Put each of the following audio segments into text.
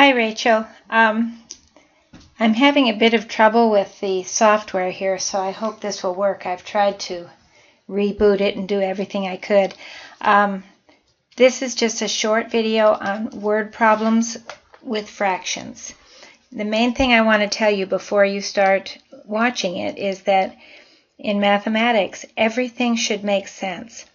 Hi, Rachel. I'm having a bit of trouble with the software here, so I hope this will work. I've tried to reboot it and do everything I could. This is just a short video on word problems with fractions. The main thing I want to tell you before you start watching it is that in mathematics, everything should make sense.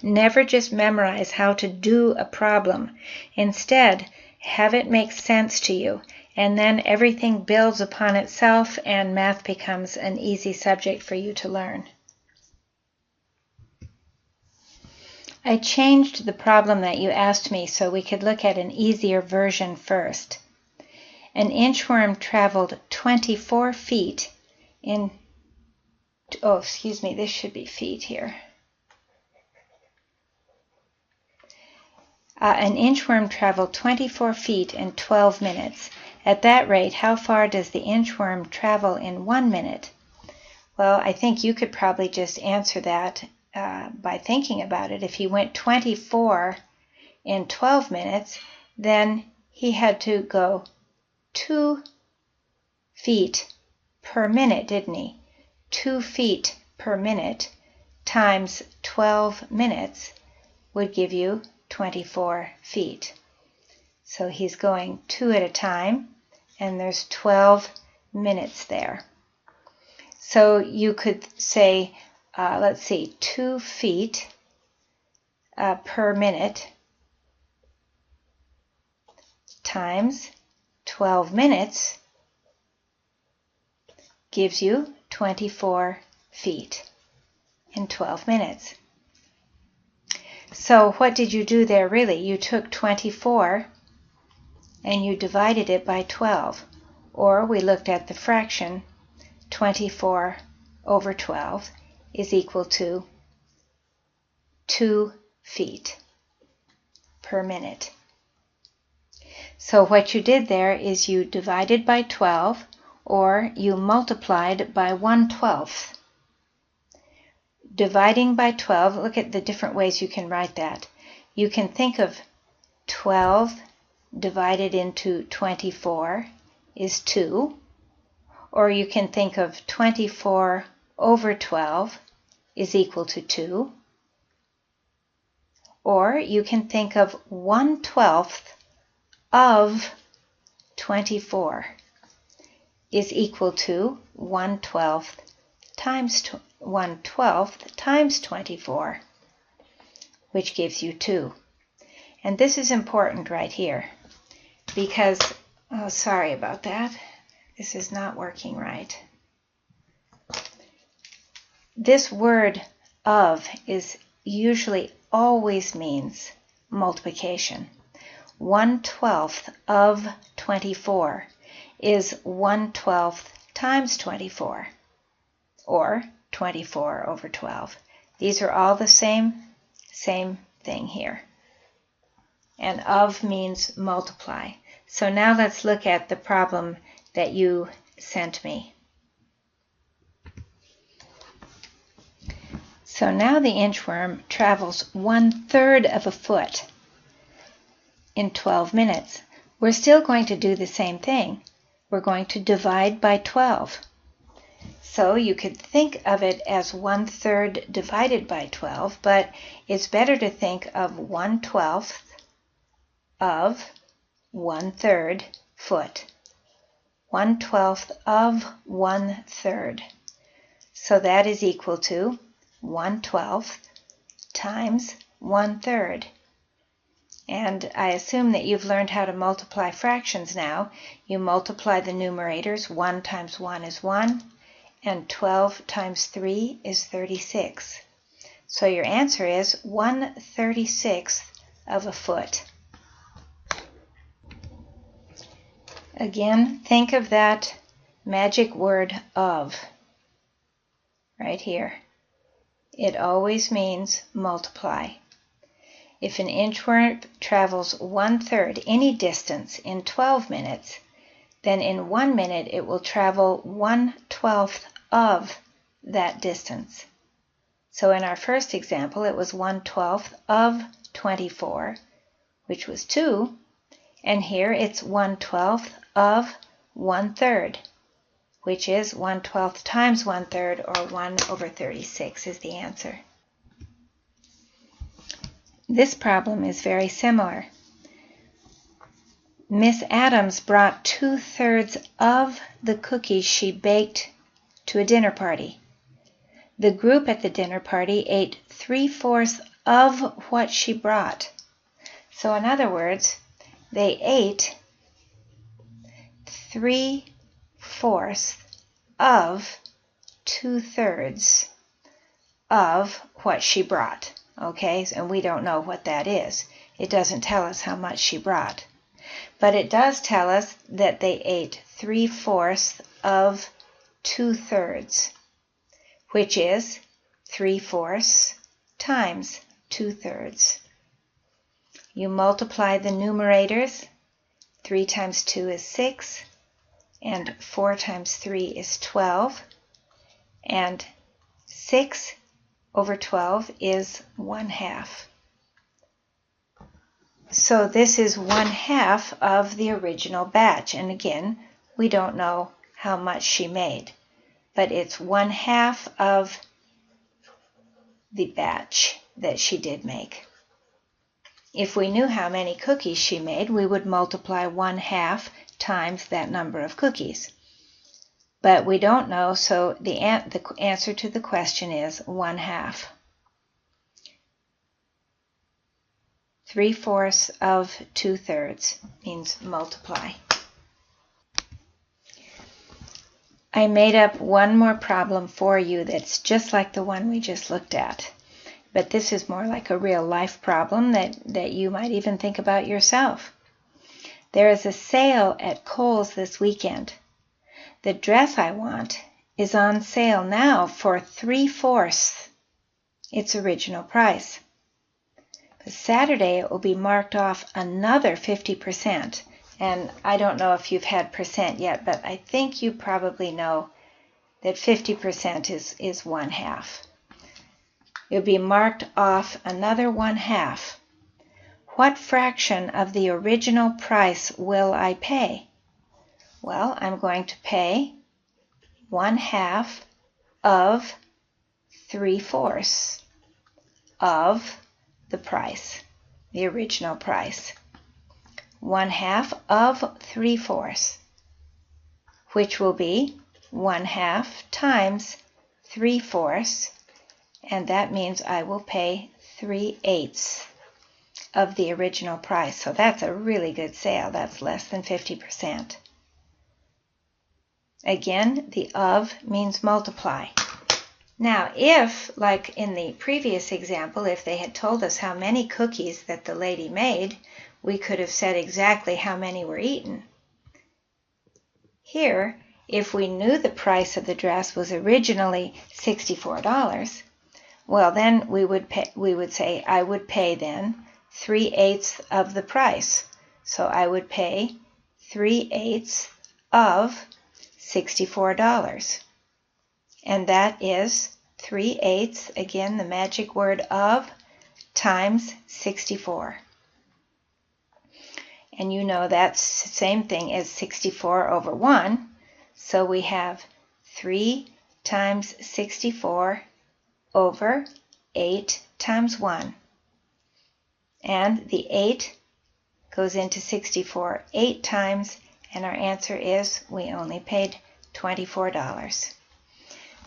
Never just memorize how to do a problem. Instead, have it make sense to you, and then everything builds upon itself and math becomes an easy subject for you to learn. I changed the problem that you asked me so we could look at an easier version first. An inchworm traveled 24 feet in, this should be feet here. An inchworm traveled 24 feet in 12 minutes. At that rate, how far does the inchworm travel in 1 minute? Well, I think you could probably just answer that by thinking about it. If he went 24 in 12 minutes, then he had to go 2 feet per minute, didn't he? 2 feet per minute times 12 minutes would give you 24 feet. So he's going 2 at a time, and there's 12 minutes there. So you could say, 2 feet per minute times 12 minutes gives you 24 feet in 12 minutes. So what did you do there really? You took 24 and you divided it by 12. Or we looked at the fraction 24 over 12 is equal to 2 feet per minute. So what you did there is you divided by 12 or you multiplied by 1/12. Dividing by 12, look at the different ways you can write that. You can think of 12 divided into 24 is 2, or you can think of 24 over 12 is equal to 2, or you can think of 1/12 of 24 is equal to 1/12 times 1/12 times 24, which gives you 2. And this is important right here because, sorry about that, this is not working right. This word of is usually always means multiplication. 1/12 of 24 is 1/12 times 24, or 24 over 12. These are all the same thing here. And of means multiply. So now let's look at the problem that you sent me. So now the inchworm travels 1/3 of a foot in 12 minutes. We're still going to do the same thing. We're going to divide by 12. So you could think of it as 1/3 divided by 12, but it's better to think of 1/12 of 1/3 foot. 1/12 of 1/3. So that is equal to 1/12 times 1/3. And I assume that you've learned how to multiply fractions now. You multiply the numerators. 1 times 1 is 1. And 12 times 3 is 36. So your answer is 1/36 of a foot. Again, think of that magic word of right here. It always means multiply. If an inchworm travels 1/3 any distance in 12 minutes, then in 1 minute it will travel 1/12 of that distance. So in our first example, it was 1/12 of 24, which was 2, And here it's 1/12 of 1/3, which is 1/12 times 1/3, or 1/36 is the answer. This problem is very similar. Miss Adams brought 2/3 of the cookies she baked to a dinner party. The group at the dinner party ate 3/4 of what she brought. So in other words, they ate 3/4 of 2/3 of what she brought. Okay, and we don't know what that is. It doesn't tell us how much she brought. But it does tell us that they ate 3/4 of 2/3, which is 3/4 times 2/3. You multiply the numerators. 3 times 2 is 6, and 4 times 3 is 12, and 6/12 is 1/2. So this is 1/2 of the original batch, and again, we don't know how much she made, but it's 1/2 of the batch that she did make. If we knew how many cookies she made, we would multiply 1/2 times that number of cookies. But we don't know, so the answer to the question is 1/2. 3/4 of 2/3 means multiply. I made up one more problem for you that's just like the one we just looked at. But this is more like a real life problem that you might even think about yourself. There is a sale at Kohl's this weekend. The dress I want is on sale now for 3/4 its original price. But Saturday it will be marked off another 50%. And I don't know if you've had percent yet, but I think you probably know that 50% is 1/2. It will be marked off another 1/2. What fraction of the original price will I pay? Well, I'm going to pay 1/2 of 3/4 of the price, the original price. 1/2 of 3/4, which will be 1/2 times 3/4, and that means I will pay 3/8 of the original price. So that's a really good sale. That's less than 50%. Again, the of means multiply. Now, if, like in the previous example, if they had told us how many cookies that the lady made, we could have said exactly how many were eaten. Here, if we knew the price of the dress was originally $64, well, then we would say I would pay then 3/8 of the price. So I would pay 3/8 of $64. And that is 3/8, again, the magic word of, times 64. And you know that's the same thing as 64 over 1. So we have 3 times 64 over 8 times 1. And the 8 goes into 64 8 times, and our answer is we only paid $24.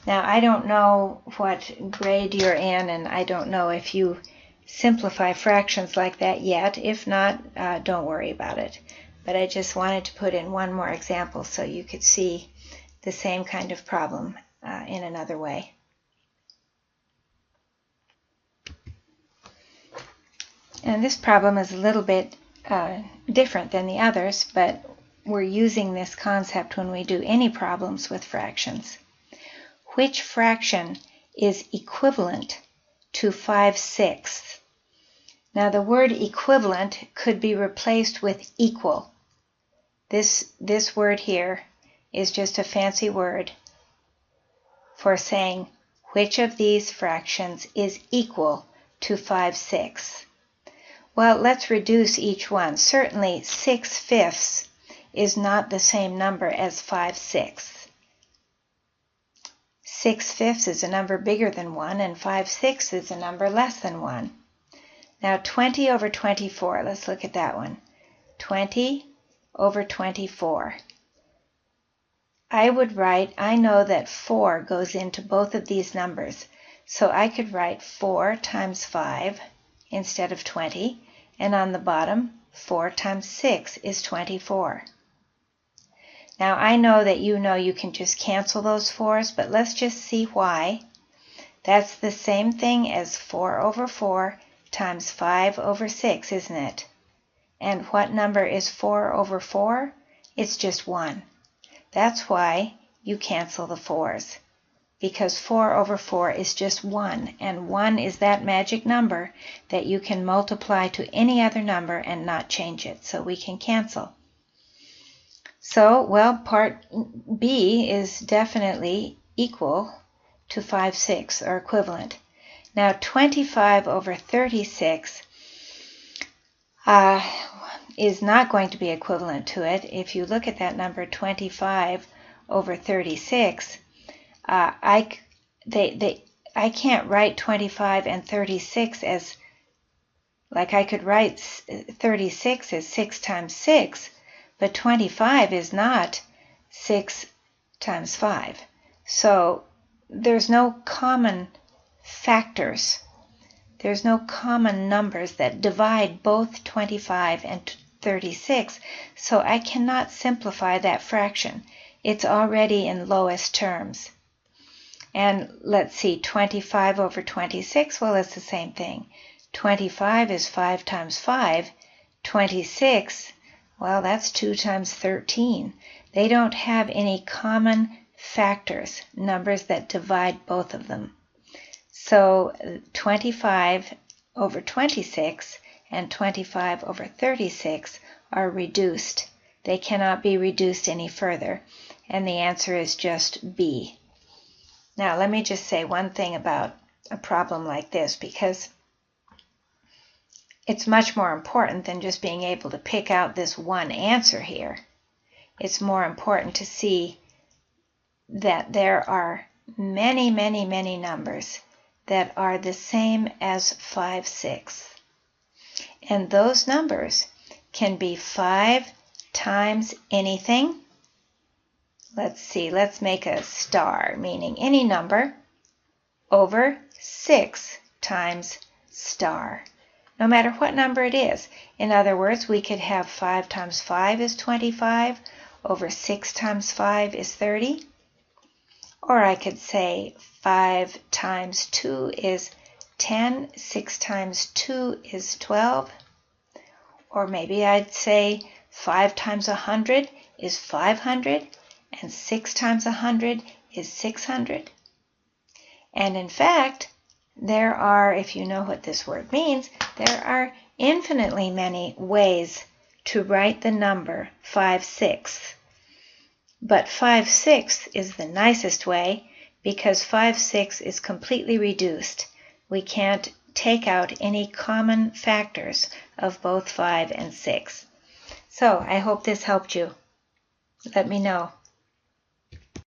Now, I don't know what grade you're in, and I don't know if you simplify fractions like that yet. If not, don't worry about it. But I just wanted to put in one more example so you could see the same kind of problem in another way. And this problem is a little bit different than the others, but we're using this concept when we do any problems with fractions. Which fraction is equivalent to 5/6? Now, the word equivalent could be replaced with equal. This word here is just a fancy word for saying which of these fractions is equal to 5/6. Well, let's reduce each one. Certainly 6/5 is not the same number as 5/6. 6/5 is a number bigger than 1, and 5/6 is a number less than 1. Now 20 over 24, let's look at that one. 20 over 24. I know that 4 goes into both of these numbers, so I could write 4 times 5 instead of 20, and on the bottom, 4 times 6 is 24. Now I know that you can just cancel those 4's, but let's just see why. That's the same thing as 4 over 4 times 5 over 6, isn't it? And what number is 4 over 4? It's just 1. That's why you cancel the 4's, because 4 over 4 is just 1, and 1 is that magic number that you can multiply to any other number and not change it, so we can cancel. So, well, part B is definitely equal to 5/6, or equivalent. Now 25 over 36 is not going to be equivalent to it. If you look at that number 25 over 36, I can't write 25 and 36 as, like I could write 36 as 6 times 6, but 25 is not 6 times 5. So there's no common factors. There's no common numbers that divide both 25 and 36, so I cannot simplify that fraction. It's already in lowest terms. And let's see, 25 over 26, well, it's the same thing. 25 is 5 times 5. 26, well, that's 2 times 13. They don't have any common factors, numbers that divide both of them. So 25 over 26 and 25 over 36 are reduced. They cannot be reduced any further, and the answer is just B. Now let me just say one thing about a problem like this, because it's much more important than just being able to pick out this one answer here. It's more important to see that there are many, many, many numbers that are the same as 5/6. And those numbers can be 5 times anything. Let's see, let's make a star, meaning any number, over 6 times star, no matter what number it is. In other words, we could have 5 times 5 is 25, over 6 times 5 is 30. Or I could say 5 times 2 is 10, 6 times 2 is 12. Or maybe I'd say 5 times 100 is 500, and 6 times 100 is 600. And in fact, there are, if you know what this word means, there are infinitely many ways to write the number 5/6. But 5/6 is the nicest way, because 5/6 is completely reduced. We can't take out any common factors of both 5 and 6. So I hope this helped you. Let me know.